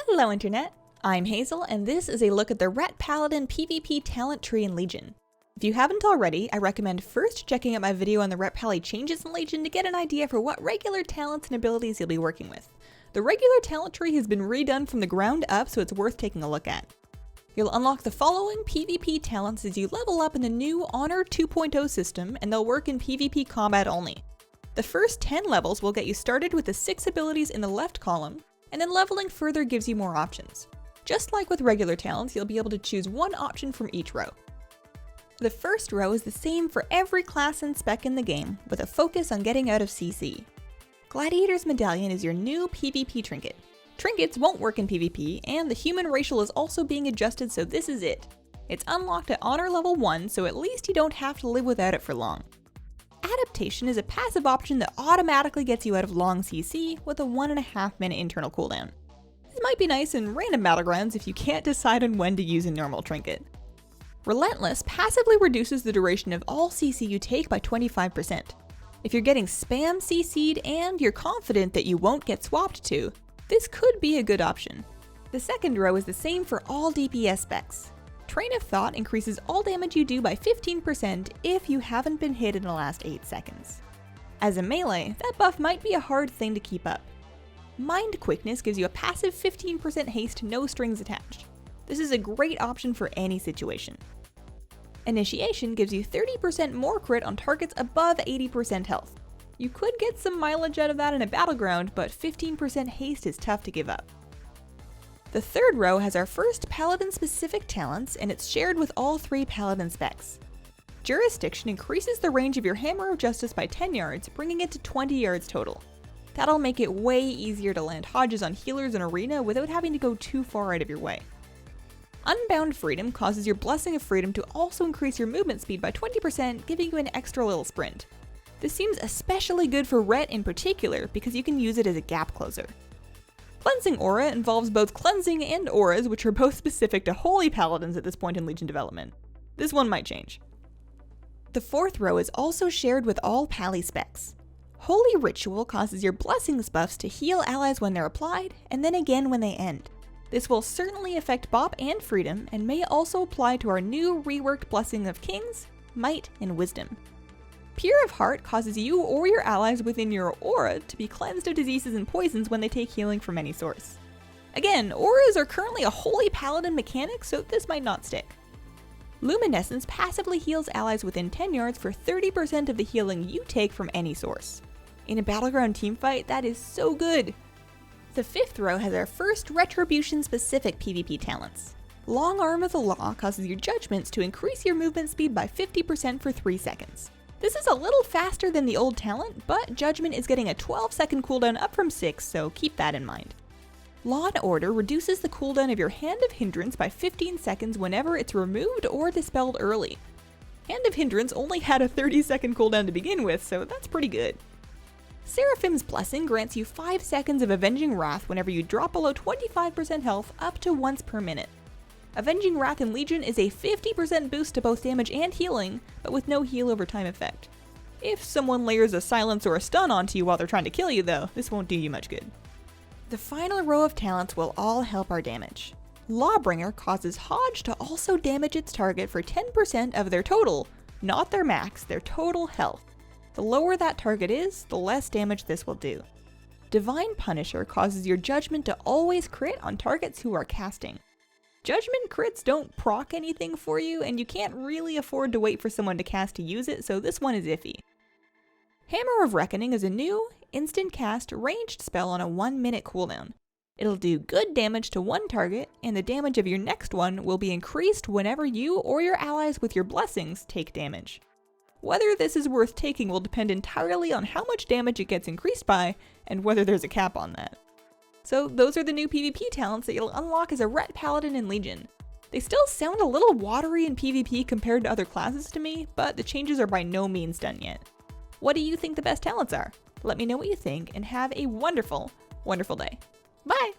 Hello Internet, I'm Hazel and this is a look at the Ret Paladin PvP Talent tree in Legion. If you haven't already, I recommend first checking out my video on the Ret Pally changes in Legion to get an idea for what regular talents and abilities you'll be working with. The regular talent tree has been redone from the ground up, so it's worth taking a look at. You'll unlock the following PvP talents as you level up in the new Honor 2.0 system, and they'll work in PvP combat only. The first 10 levels will get you started with the 6 abilities in the left column, and then leveling further gives you more options. Just like with regular talents, you'll be able to choose one option from each row. The first row is the same for every class and spec in the game, with a focus on getting out of CC. Gladiators Medallion is your new PvP trinket. Trinkets won't work in PvP, and the human racial is also being adjusted, so this is it. It's unlocked at Honor level 1, so at least you don't have to live without it for long. Adaptation is a passive option that automatically gets you out of long CC with a 1.5 minute internal cooldown. This might be nice in random battlegrounds if you can't decide on when to use a normal trinket. Relentless passively reduces the duration of all CC you take by 25%. If you're getting spam CC'd and you're confident that you won't get swapped to, this could be a good option. The second row is the same for all DPS specs. Train of Thought increases all damage you do by 15% if you haven't been hit in the last 8 seconds. As a melee, that buff might be a hard thing to keep up. Mind Quickness gives you a passive 15% haste, no strings attached. This is a great option for any situation. Initiation gives you 30% more crit on targets above 80% health. You could get some mileage out of that in a battleground, but 15% haste is tough to give up. The third row has our first Paladin-specific talents, and it's shared with all 3 Paladin specs. Jurisdiction increases the range of your Hammer of Justice by 10 yards, bringing it to 20 yards total. That'll make it way easier to land hodges on healers in Arena without having to go too far out of your way. Unbound Freedom causes your Blessing of Freedom to also increase your movement speed by 20%, giving you an extra little sprint. This seems especially good for Ret in particular because you can use it as a gap closer. Cleansing Aura involves both cleansing and auras, which are both specific to Holy Paladins at this point in Legion development. This one might change. The fourth row is also shared with all Pally specs. Holy Ritual causes your Blessings buffs to heal allies when they're applied, and then again when they end. This will certainly affect Bop and Freedom, and may also apply to our new reworked Blessing of Kings, Might, and Wisdom. Pure of Heart causes you or your allies within your aura to be cleansed of diseases and poisons when they take healing from any source. Again, auras are currently a Holy Paladin mechanic, so this might not stick. Luminescence passively heals allies within 10 yards for 30% of the healing you take from any source. In a battleground teamfight, that is so good! The fifth row has our first Retribution-specific PvP talents. Long Arm of the Law causes your judgments to increase your movement speed by 50% for 3 seconds. This is a little faster than the old talent, but Judgment is getting a 12-second cooldown up from 6, so keep that in mind. Law and Order reduces the cooldown of your Hand of Hindrance by 15 seconds whenever it's removed or dispelled early. Hand of Hindrance only had a 30-second cooldown to begin with, so that's pretty good. Seraphim's Blessing grants you 5 seconds of Avenging Wrath whenever you drop below 25% health up to once per minute. Avenging Wrath in Legion is a 50% boost to both damage and healing, but with no heal over time effect. If someone layers a silence or a stun onto you while they're trying to kill you though, this won't do you much good. The final row of talents will all help our damage. Lawbringer causes Hodge to also damage its target for 10% of their total, not their max, their total health. The lower that target is, the less damage this will do. Divine Punisher causes your judgment to always crit on targets who are casting. Judgment crits don't proc anything for you, and you can't really afford to wait for someone to cast to use it, so this one is iffy. Hammer of Reckoning is a new, instant cast, ranged spell on a 1-minute cooldown. It'll do good damage to one target, and the damage of your next one will be increased whenever you or your allies with your blessings take damage. Whether this is worth taking will depend entirely on how much damage it gets increased by, and whether there's a cap on that. So those are the new PvP talents that you'll unlock as a Ret Paladin in Legion. They still sound a little watery in PvP compared to other classes to me, but the changes are by no means done yet. What do you think the best talents are? Let me know what you think and have a wonderful, wonderful day. Bye!